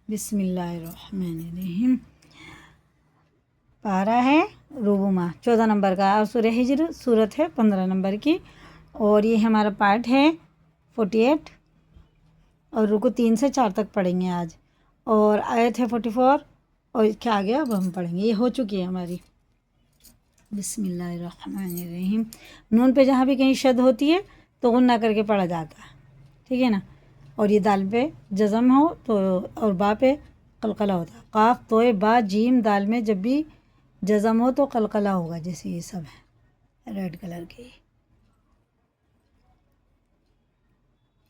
بسم اللہ الرحمن الرحیم۔ پارہ ہے ربومہ 14 نمبر کا، اور سورہ ہجر صورت ہے 15 نمبر کی، اور یہ ہمارا پارٹ ہے 48، اور رکو 3 سے 4 تک پڑھیں گے آج، اور آیت ہے 44، اور اس کے آگے اب ہم پڑھیں گے، یہ ہو چکی ہے ہماری۔ بسم اللہ الرحمن الرحیم۔ نون پہ جہاں بھی کہیں شد ہوتی ہے تو غنہ کر کے پڑھا جاتا ہے، ٹھیک ہے نا، اور یہ دال پہ جزم ہو تو، اور با پہ قلقلہ ہوتا ہے۔ قاف توئے با جیم دال میں جب بھی جزم ہو تو قلقلہ ہوگا، جیسے یہ سب ہے ریڈ کلر کے،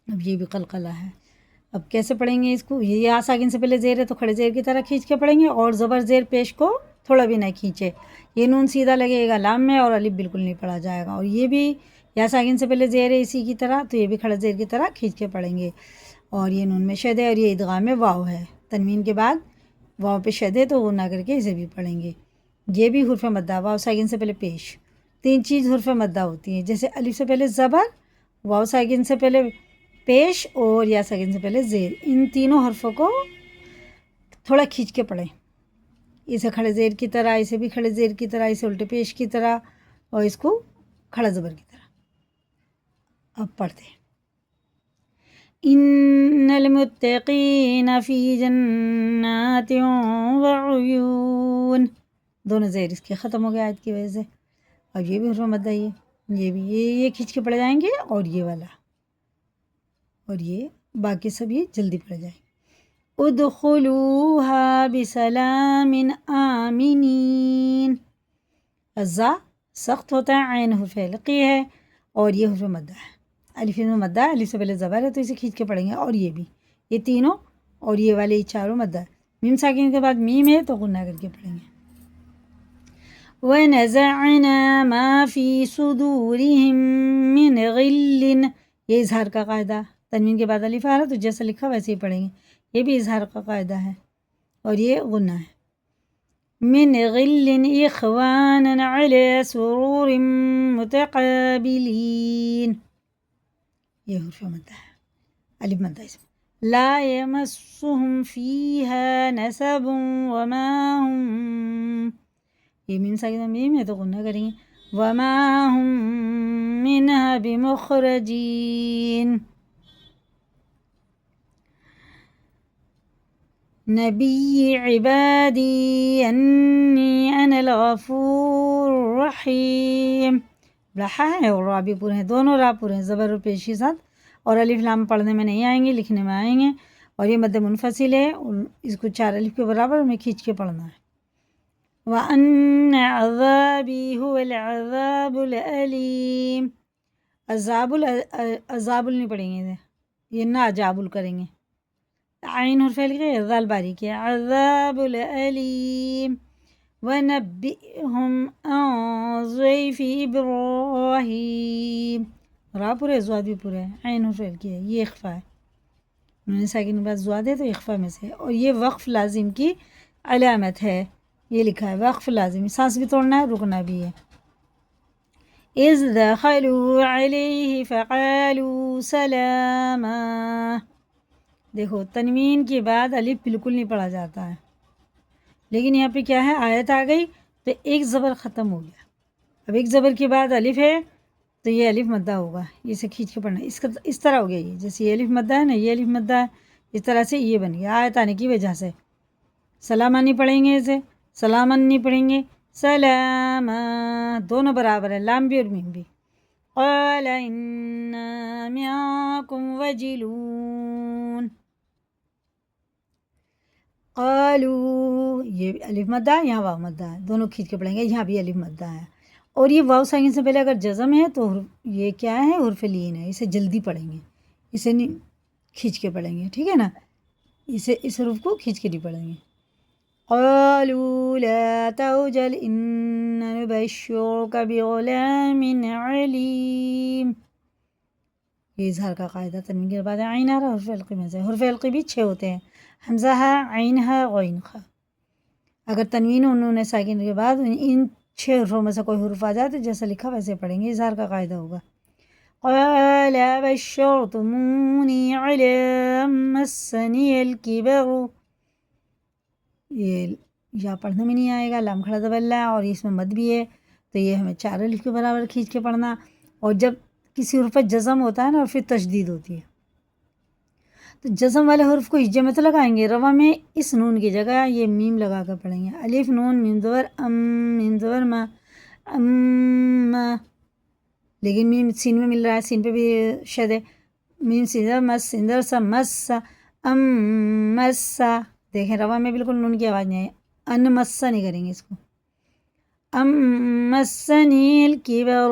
اب یہ بھی قلقلہ ہے۔ اب کیسے پڑھیں گے اس کو؟ یہ آ ساکن سے پہلے زیر ہے تو کھڑے زیر کی طرح کھینچ کے پڑھیں گے، اور زبر زیر پیش کو تھوڑا بھی نہ کھینچے، یہ نون سیدھا لگے گا لام میں، اور الف بالکل نہیں پڑھا جائے گا، اور یہ بھی یا ساکن سے پہلے زیر ہے اسی کی طرح، تو یہ بھی کھڑے زیر کی طرح کھینچ کے پڑھیں گے، اور یہ نون میں شد ہے، اور یہ ادغام میں واو ہے، تنوین کے بعد واو پہ شد ہے تو وہ نہ کر کے اسے بھی پڑھیں گے۔ یہ بھی حرف مدہ، واو ساکن سے پہلے پیش، 3 چیز حرف مدہ ہوتی ہیں، جیسے الف سے پہلے زبر، واو ساکن سے پہلے پیش، اور یا ساکن سے پہلے زیر، ان تینوں حرفوں کو تھوڑا کھینچ کے پڑھیں، اسے کھڑے زیر کی طرح، اسے بھی کھڑے زیر کی طرح، اسے الٹے پیش کی طرح، اور اس کو کھڑا زبر کی طرح۔ اب پڑھتے ہیں، ان المتقین فی جنات وعیون، دونوں زیر اس کے ختم ہو گئے آیت کی وجہ سے، اور یہ بھی حرف مدہ ہی ہے، یہ بھی یہ کھینچ کے پڑھ جائیں گے، اور یہ والا، اور یہ باقی سب یہ جلدی پڑھ جائیں۔ ادخلوها بسلام آمنین، الزا سخت ہوتا ہے، عین حرف حلقی ہے، اور یہ حرف مدہ ہے، الف مدہ ہے، الف سے پہلے زبر ہے تو اسے کھینچ کے پڑھیں گے، اور یہ بھی، یہ تینوں اور یہ والے چاروں مدہ ہے، میم ساکن کے بعد میم ہے تو غنہ کر کے پڑھیں گے۔ وَنَزَعْنَا مَا فِي صُدُورِهِم مِّنْ غِلٍّ، یہ اظہار کا قاعدہ، تنوین کے بعد الف آ رہا تو جیسا لکھا ویسے ہی پڑھیں گے، یہ بھی اظہار کا قاعدہ ہے، اور یہ غنہ ہے۔ من غل اخوانا علی سرور متقابلین، یہ حرف مدہ ہے، الف مدہ اس میں، لا یمسهم فیہا نصب وما هم، یہ میم ساکن میم ہے تو غنہ کریں گے، وما هم منها بمخرجین۔ نبی عبادی انی انا الغفور الرحیم، رہا ہے اور را بھی پورے ہیں، دونوں را پورے ہیں زبر و پیش کے ساتھ، اور الف لام پڑھنے میں نہیں آئیں گے، لکھنے میں آئیں گے، اور یہ مد منفصل ہے، اس کو 4 الف کے برابر میں کھینچ کے پڑھنا ہے۔ وَأَنَّ عَذَابِي هُوَ الْعَذَابُ الْأَلِيمُ، عذاب نہیں پڑھیں گے، یہ نہ عجابل کریں گے، عین حرف لکھے ذال باریک ہے، عذاب العلیم۔ وَنَبِّئْهُمْ عَنْ ضَيْفِ إِبْرَاهِيمَ، را پورے زواد بھی پورے ہے، عین حرف کی ہے، یہ اخفا ہے، نون ساکن کے بعد زواد ہے تو اخفا میں سے، اور یہ وقف لازم کی علامت ہے، یہ لکھا ہے وقف لازم، سانس بھی توڑنا ہے، رکنا بھی ہے۔ اذ دخلوا علیہ فقالوا سلاما، دیکھو تنوین کے بعد الف بالکل نہیں پڑھا جاتا ہے، لیکن یہاں پہ کیا ہے، آیت آ گئی تو ایک زبر ختم ہو گیا، اب ایک زبر کے بعد الف ہے تو یہ الف مدہ ہوگا، اسے کھینچ کے پڑھنا، اس طرح ہو گیا، یہ جیسے یہ الف مدہ ہے نا، یہ الف مدہ ہے، اس طرح سے یہ بن گیا آیت آنے کی وجہ سے۔ سلاما نہیں پڑھیں گے، اسے سلامن نہیں پڑھیں گے، سلاما دونوں برابر ہے، لام بھی اور میم بھی۔ قال انا معکم وجلون، قالو یہ الف مدہ ہے، یہاں واو مدہ ہے، دونوں کھینچ کے پڑھیں گے، یہاں بھی الف مدہ ہے، اور یہ واو ساکن سے پہلے اگر جزم ہے تو یہ کیا ہے، حرف لین ہے، اسے جلدی پڑھیں گے، اسے نہیں کھینچ کے پڑھیں گے، ٹھیک ہے نا، اسے اس حرف کو کھینچ کے نہیں پڑھیں گے۔ قالوا لا توجل انا نبشرک بغلام علیم، یہ اظہار کا قاعدہ، تنوین کے بعد عین آ رہا، حرف حلقی میں سے، حرف حلقی بھی 6 ہوتے ہیں، حمزہ ہے، عین ہے، غین خا، اگر تنوین انہوں نے ساکن کے بعد ان 6 حرفوں میں سے کوئی حرف آ جائے تو جیسا لکھا ویسے پڑھیں گے، اظہار کا قاعدہ ہوگا۔ قال بشرتمونی علی مسنی الکبر، یہ یا پڑھنے میں نہیں آئے گا، لام کھڑا زبر لا، اور اس میں مد بھی ہے، تو یہ ہمیں 4 الف کے برابر کھینچ کے پڑھنا. اور جب کسی حرف پر جزم ہوتا ہے نا اور پھر تشدید ہوتی ہے، تو جزم والے حرف کو ہجے میں تو لگائیں گے، روا میں اس نون کی جگہ یہ میم لگا کر پڑھیں گے. الف نون میم زبر میم زبر ما، لیکن میم سین میں مل رہا ہے، سین پہ بھی شد ہے. میم سندر مس سندر سا مس سا مسا. دیکھیں روا میں بالکل نون کی آواز نہیں آئی، ان مسا نہیں کریں گے اس کو. مسنی الکبر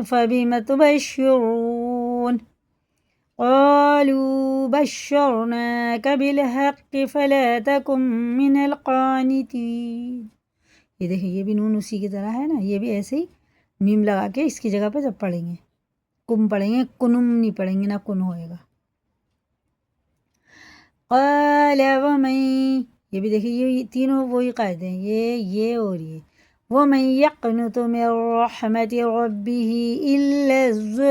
فبم تبشرون قالوا بشرناك بالحق فلا تكن من القانتين. یہ دیکھیں یہ بھی نون اسی کی طرح ہے نا، یہ بھی ایسے ہی میم لگا کے اس کی جگہ پہ جب پڑھیں گے، کم پڑھیں گے، کنم نہیں پڑھیں گے، نہ کن ہوئے گا. قال ومن، یہ بھی دیکھیں یہ تینوں وہی قاعدے ہیں، یہ اور یہ. ومن يقنط من رحمة ربه إلا الضالون.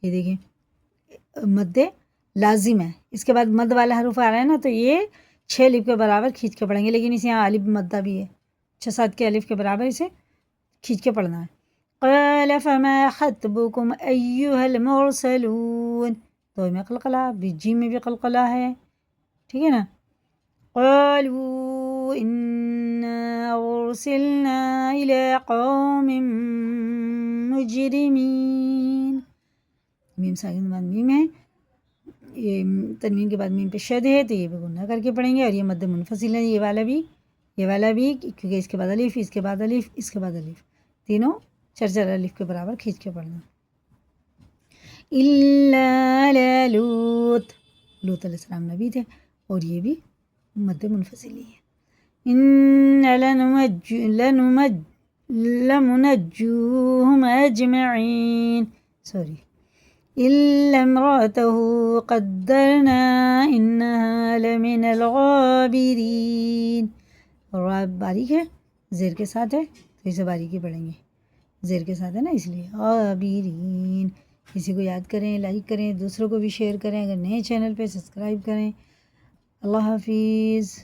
یہ دیکھیں مد لازم ہے، اس کے بعد مد والا حروف آ رہا ہے نا، تو یہ 6 الف کے برابر کھینچ کے پڑھیں گے، لیکن اس یہاں الف مدہ بھی ہے، 6-7 کے الف کے برابر اسے کھینچ کے پڑھنا ہے. قال فما خطبكم أيها المرسلون. تو میں قلقلہ، جیم میں بھی قلقلہ ہے، ٹھیک ہے نا. قالوا إنا أرسلنا إلى قوم مجرمين. میم ساکن بعد میم ہے، یہ تنوین کے بعد میم پہ شد ہے، تو یہ بھی گنہ کر کے پڑھیں گے. اور یہ مد منفصل ہے، یہ والا بھی کیونکہ اس کے بعد الف، اس کے بعد الف، اس کے بعد الف، تینوں 4 الف کے برابر کھینچ کے پڑھنا. إلا لوط، لوط علیہ السلام نبی تھے، اور یہ بھی مد منفصل ہی ہے. إن لمنجوهم أجمعين. سوری، إلا امرأته قدرنا إنها لمن الغابرين. اور باریک ہے، زیر کے ساتھ ہے، تو اسے باریکی پڑھیں گے، زیر کے ساتھ ہے نا اس لیے. غابرین. اسی کو یاد کریں، لائک کریں، دوسروں کو بھی شیئر کریں، اگر نئے چینل پہ سبسکرائب کریں. اللہ حافظ.